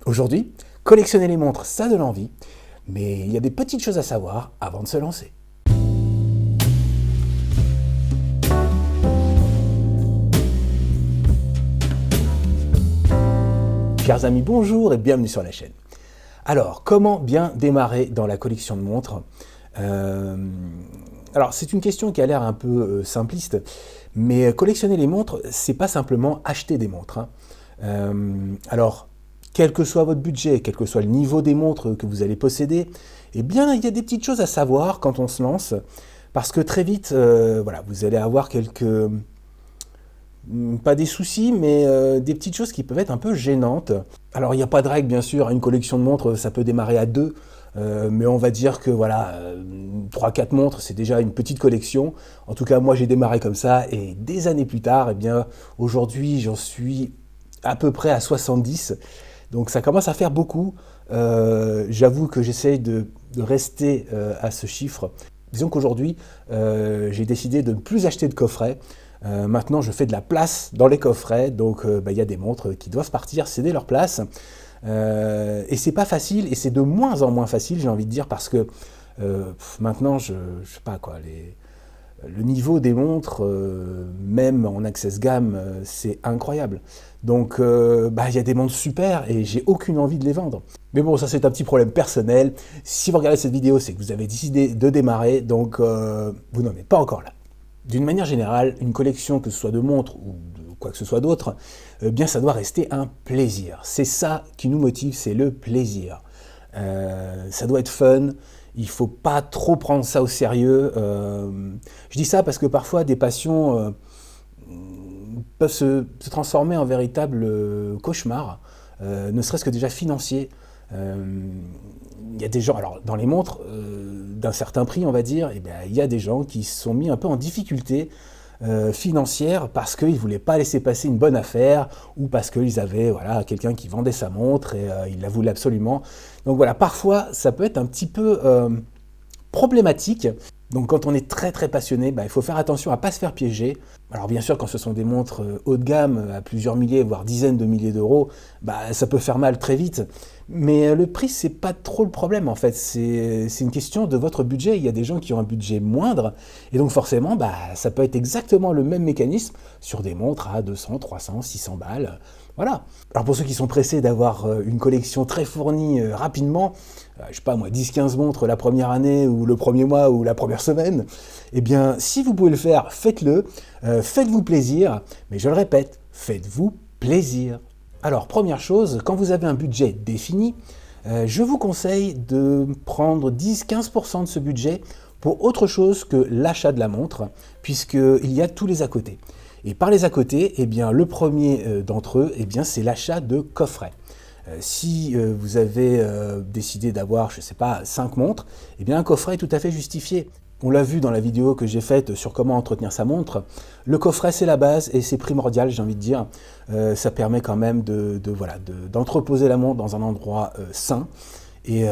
Aujourd'hui, collectionner les montres, ça donne envie, mais il y a des petites choses à savoir avant de se lancer. Chers amis, bonjour et bienvenue sur la chaîne. Alors, comment bien démarrer dans la collection de montres? Alors, c'est une question qui a l'air un peu simpliste, mais collectionner les montres, c'est pas simplement acheter des montres. Alors, quel que soit votre budget, quel que soit le niveau des montres que vous allez posséder, eh bien, il y a des petites choses à savoir quand on se lance, parce que très vite, voilà, vous allez avoir quelques... pas des soucis, mais des petites choses qui peuvent être un peu gênantes. Alors, il n'y a pas de règle, bien sûr, une collection de montres, ça peut démarrer à 2, mais on va dire que voilà, 3-4 montres, c'est déjà une petite collection. En tout cas, moi, j'ai démarré comme ça, et des années plus tard, eh bien, aujourd'hui, j'en suis à peu près à 70. Donc, ça commence à faire beaucoup. J'avoue que j'essaye de rester à ce chiffre. Disons qu'aujourd'hui, j'ai décidé de ne plus acheter de coffret. Maintenant, je fais de la place dans les coffrets, donc il y a des montres qui doivent partir, céder leur place. Et c'est pas facile, et c'est de moins en moins facile, j'ai envie de dire, parce que maintenant, je sais pas quoi, le niveau des montres, même en access gamme, c'est incroyable. Donc, il y a des montres super, et j'ai aucune envie de les vendre. Mais bon, ça c'est un petit problème personnel. Si vous regardez cette vidéo, c'est que vous avez décidé de démarrer, donc vous n'en êtes pas encore là. D'une manière générale, une collection, que ce soit de montres ou de quoi que ce soit d'autre, bien ça doit rester un plaisir. C'est ça qui nous motive, c'est le plaisir. Ça doit être fun, il ne faut pas trop prendre ça au sérieux. Je dis ça parce que parfois des passions peuvent se transformer en véritable cauchemar, ne serait-ce que déjà financier. Il y a des gens, alors dans les montres d'un certain prix on va dire, il y a des gens qui se sont mis un peu en difficulté financière parce qu'ils ne voulaient pas laisser passer une bonne affaire ou parce qu'ils avaient quelqu'un qui vendait sa montre et ils la voulaient absolument. Donc voilà, parfois ça peut être un petit peu problématique. Donc quand on est très très passionné, il faut faire attention à ne pas se faire piéger. Alors bien sûr, quand ce sont des montres haut de gamme, à plusieurs milliers, voire dizaines de milliers d'euros, ça peut faire mal très vite. Mais le prix, c'est pas trop le problème en fait, c'est une question de votre budget. Il y a des gens qui ont un budget moindre, et donc forcément, ça peut être exactement le même mécanisme sur des montres à 200, 300, 600 balles. Voilà. Alors pour ceux qui sont pressés d'avoir une collection très fournie rapidement, je sais pas moi, 10-15 montres la première année, ou le premier mois, ou la première semaine, eh bien, si vous pouvez le faire, faites-le, faites-vous plaisir, mais je le répète, faites-vous plaisir. Alors, première chose, quand vous avez un budget défini, je vous conseille de prendre 10-15% de ce budget pour autre chose que l'achat de la montre, puisqu'il y a tous les à côté. Et par les à côté, eh bien, le premier d'entre eux, eh bien, c'est l'achat de coffrets. Si vous avez décidé d'avoir, je ne sais pas, 5 montres, eh bien, un coffret est tout à fait justifié. On l'a vu dans la vidéo que j'ai faite sur comment entretenir sa montre. Le coffret, c'est la base et c'est primordial, j'ai envie de dire. Ça permet quand même d'entreposer la montre dans un endroit sain. Et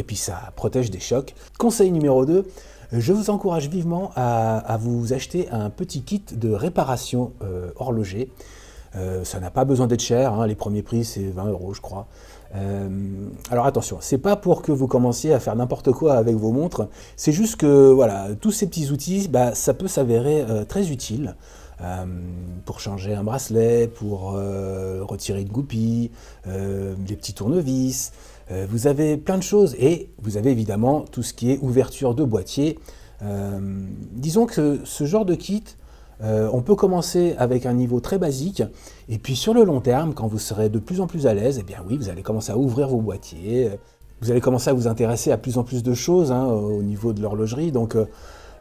puis ça protège des chocs. Conseil numéro 2, je vous encourage vivement à vous acheter un petit kit de réparation horloger. Ça n'a pas besoin d'être cher, hein, les premiers prix c'est 20 € je crois. Alors attention, c'est pas pour que vous commenciez à faire n'importe quoi avec vos montres, c'est juste que voilà, tous ces petits outils, ça peut s'avérer très utile pour changer un bracelet, pour retirer une goupille, des petits tournevis. Vous avez plein de choses et vous avez évidemment tout ce qui est ouverture de boîtier. Disons que ce genre de kit, on peut commencer avec un niveau très basique, et puis sur le long terme, quand vous serez de plus en plus à l'aise, eh bien oui, vous allez commencer à ouvrir vos boîtiers, vous allez commencer à vous intéresser à plus en plus de choses au niveau de l'horlogerie. Donc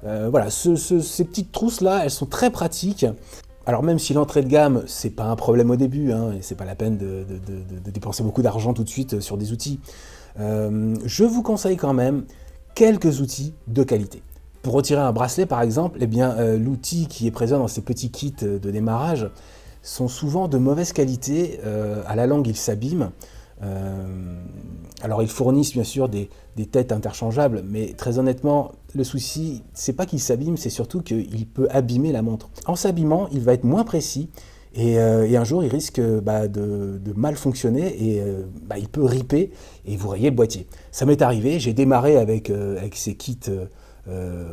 voilà, ces petites trousses-là, elles sont très pratiques. Alors même si l'entrée de gamme, c'est pas un problème au début, et c'est pas la peine de dépenser beaucoup d'argent tout de suite sur des outils, je vous conseille quand même quelques outils de qualité. Pour retirer un bracelet par exemple, l'outil qui est présent dans ces petits kits de démarrage sont souvent de mauvaise qualité, à la longue ils s'abîment. Alors ils fournissent bien sûr des têtes interchangeables, mais très honnêtement, le souci, c'est pas qu'il s'abîme, c'est surtout qu'il peut abîmer la montre. En s'abîmant, il va être moins précis et un jour il risque de mal fonctionner et il peut ripper et vous rayez le boîtier. Ça m'est arrivé, j'ai démarré avec ces kits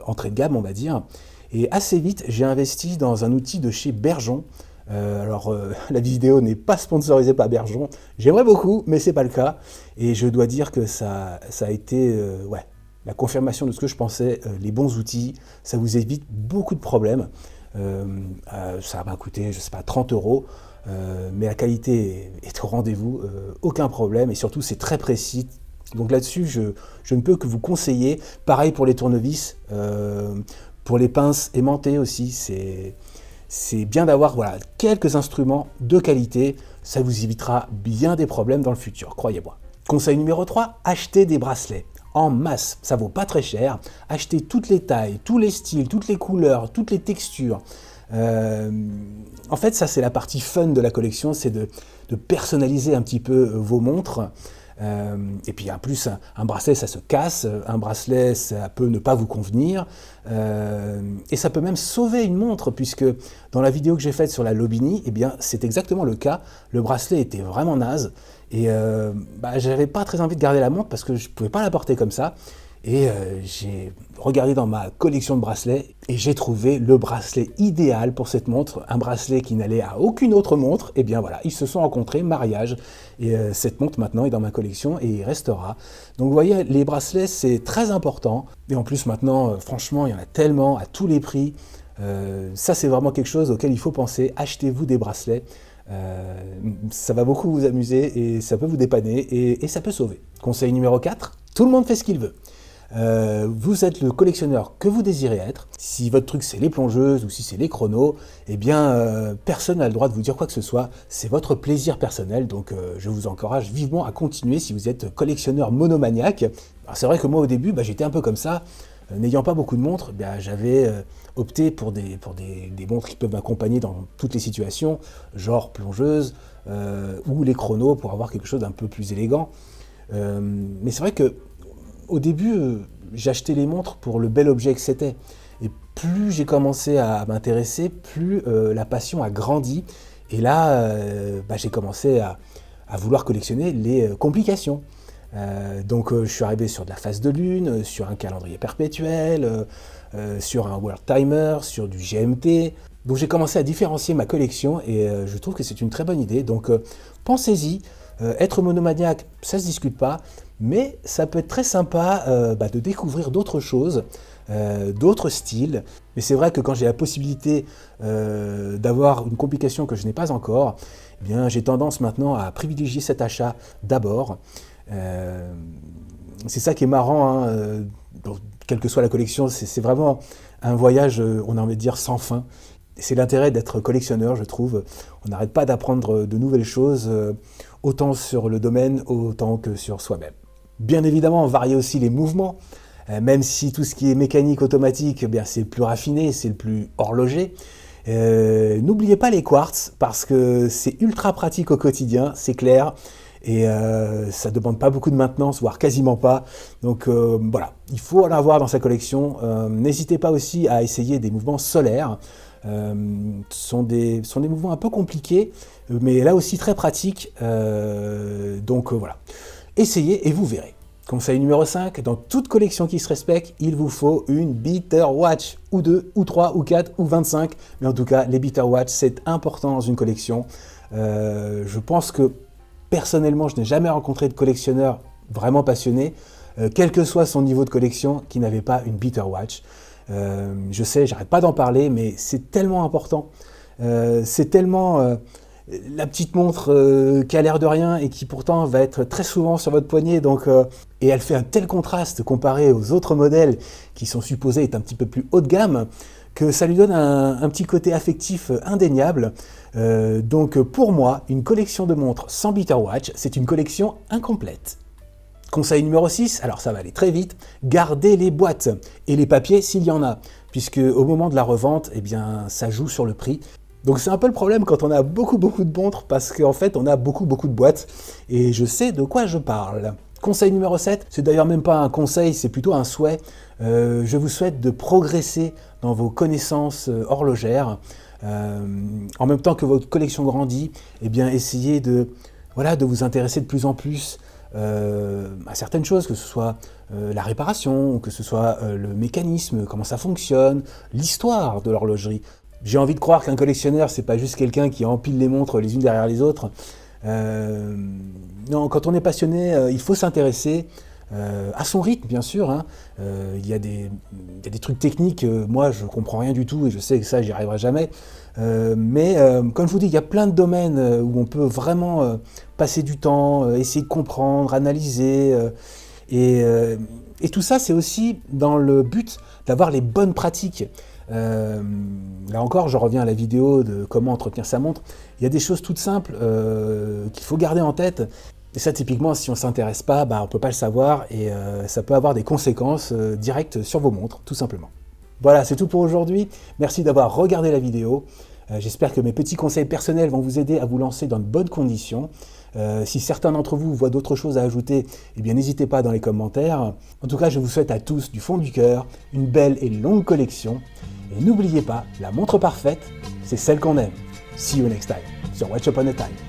entrée de gamme on va dire, et assez vite j'ai investi dans un outil de chez Bergeon. La vidéo n'est pas sponsorisée par Bergeon, j'aimerais beaucoup mais c'est pas le cas, et je dois dire que ça a été la confirmation de ce que je pensais, les bons outils, ça vous évite beaucoup de problèmes. Ça m'a coûté, je sais pas, 30 €, mais la qualité est au rendez-vous, aucun problème, et surtout c'est très précis. Donc là-dessus, je ne peux que vous conseiller. Pareil pour les tournevis, pour les pinces aimantées aussi, c'est bien d'avoir quelques instruments de qualité, ça vous évitera bien des problèmes dans le futur, croyez-moi. Conseil numéro 3, achetez des bracelets. En masse, ça vaut pas très cher. Achetez toutes les tailles, tous les styles, toutes les couleurs, toutes les textures. En fait, ça c'est la partie fun de la collection, c'est de personnaliser un petit peu vos montres. Et puis en plus, un bracelet ça se casse, un bracelet ça peut ne pas vous convenir, et ça peut même sauver une montre, puisque dans la vidéo que j'ai faite sur la Lobini, eh bien c'est exactement le cas. Le bracelet était vraiment naze, et j'avais pas très envie de garder la montre parce que je pouvais pas la porter comme ça. Et j'ai regardé dans ma collection de bracelets et j'ai trouvé le bracelet idéal pour cette montre, un bracelet qui n'allait à aucune autre montre. Et bien voilà, ils se sont rencontrés, mariage, et cette montre maintenant est dans ma collection et il restera. Donc vous voyez, les bracelets c'est très important, et en plus maintenant, franchement, il y en a tellement à tous les prix. Ça c'est vraiment quelque chose auquel il faut penser, achetez-vous des bracelets. Ça va beaucoup vous amuser et ça peut vous dépanner et ça peut sauver. Conseil numéro 4, tout le monde fait ce qu'il veut. Vous êtes le collectionneur que vous désirez être. Si votre truc c'est les plongeuses ou si c'est les chronos, eh bien personne n'a le droit de vous dire quoi que ce soit. C'est votre plaisir personnel, donc je vous encourage vivement à continuer si vous êtes collectionneur monomaniaque. C'est vrai que moi au début j'étais un peu comme ça. N'ayant pas beaucoup de montres, j'avais opté pour des montres qui peuvent m'accompagner dans toutes les situations, genre plongeuse ou les chronos, pour avoir quelque chose d'un peu plus élégant. Mais c'est vrai que au début, j'achetais les montres pour le bel objet que c'était. Et plus j'ai commencé à m'intéresser, plus la passion a grandi. Et là, j'ai commencé à vouloir collectionner les complications. Donc je suis arrivé sur de la phase de lune, sur un calendrier perpétuel, sur un World Timer, sur du GMT. Donc j'ai commencé à différencier ma collection et je trouve que c'est une très bonne idée. Donc pensez-y, être monomaniaque, ça se discute pas, mais ça peut être très sympa de découvrir d'autres choses, d'autres styles. Mais c'est vrai que quand j'ai la possibilité d'avoir une complication que je n'ai pas encore, eh bien j'ai tendance maintenant à privilégier cet achat d'abord. C'est ça qui est marrant, quelle que soit la collection, c'est vraiment un voyage, on a envie de dire, sans fin. C'est l'intérêt d'être collectionneur, je trouve. On n'arrête pas d'apprendre de nouvelles choses, autant sur le domaine, autant que sur soi-même. Bien évidemment, varier aussi les mouvements, même si tout ce qui est mécanique, automatique, c'est le plus raffiné, c'est le plus horloger. N'oubliez pas les quartz, parce que c'est ultra pratique au quotidien, c'est clair. Et ça ne demande pas beaucoup de maintenance, voire quasiment pas. Donc voilà, il faut en avoir dans sa collection. N'hésitez pas aussi à essayer des mouvements solaires. Ce sont des mouvements un peu compliqués, mais là aussi très pratiques. Donc voilà, essayez et vous verrez. Conseil numéro 5, dans toute collection qui se respecte, il vous faut une Beater Watch, ou 2, ou 3, ou 4, ou 25. Mais en tout cas, les Beater Watch, c'est important dans une collection. Je pense que personnellement, je n'ai jamais rencontré de collectionneur vraiment passionné, quel que soit son niveau de collection, qui n'avait pas une Beater Watch. Je sais, j'arrête pas d'en parler, mais c'est tellement important. C'est tellement la petite montre qui a l'air de rien et qui pourtant va être très souvent sur votre poignet. Et elle fait un tel contraste comparé aux autres modèles qui sont supposés être un petit peu plus haut de gamme, que ça lui donne un petit côté affectif indéniable. Donc pour moi, une collection de montres sans Beater Watch, c'est une collection incomplète. Conseil numéro 6, alors ça va aller très vite, gardez les boîtes et les papiers s'il y en a, puisque au moment de la revente, ça joue sur le prix. Donc c'est un peu le problème quand on a beaucoup de montres, parce qu'en fait on a beaucoup de boîtes, et je sais de quoi je parle. Conseil numéro 7, c'est d'ailleurs même pas un conseil, c'est plutôt un souhait. Je vous souhaite de progresser dans vos connaissances horlogères. En même temps que votre collection grandit, eh bien, essayez de vous intéresser de plus en plus à certaines choses, que ce soit la réparation, ou que ce soit le mécanisme, comment ça fonctionne, l'histoire de l'horlogerie. J'ai envie de croire qu'un collectionneur, c'est pas juste quelqu'un qui empile les montres les unes derrière les autres. Non, quand on est passionné, il faut s'intéresser à son rythme, bien sûr. Hein. Il y a des trucs techniques, moi je comprends rien du tout et je sais que ça, j'y arriverai jamais. Mais comme je vous dis, il y a plein de domaines où on peut vraiment passer du temps, essayer de comprendre, analyser. Et tout ça, c'est aussi dans le but d'avoir les bonnes pratiques. Là encore, je reviens à la vidéo de comment entretenir sa montre. Il y a des choses toutes simples qu'il faut garder en tête. Et ça, typiquement, si on ne s'intéresse pas, on ne peut pas le savoir et ça peut avoir des conséquences directes sur vos montres, tout simplement. Voilà, c'est tout pour aujourd'hui. Merci d'avoir regardé la vidéo. J'espère que mes petits conseils personnels vont vous aider à vous lancer dans de bonnes conditions. Si certains d'entre vous voient d'autres choses à ajouter, eh bien n'hésitez pas dans les commentaires. En tout cas, je vous souhaite à tous du fond du cœur une belle et longue collection. Et n'oubliez pas, la montre parfaite, c'est celle qu'on aime. See you next time sur Watch Upon a Time.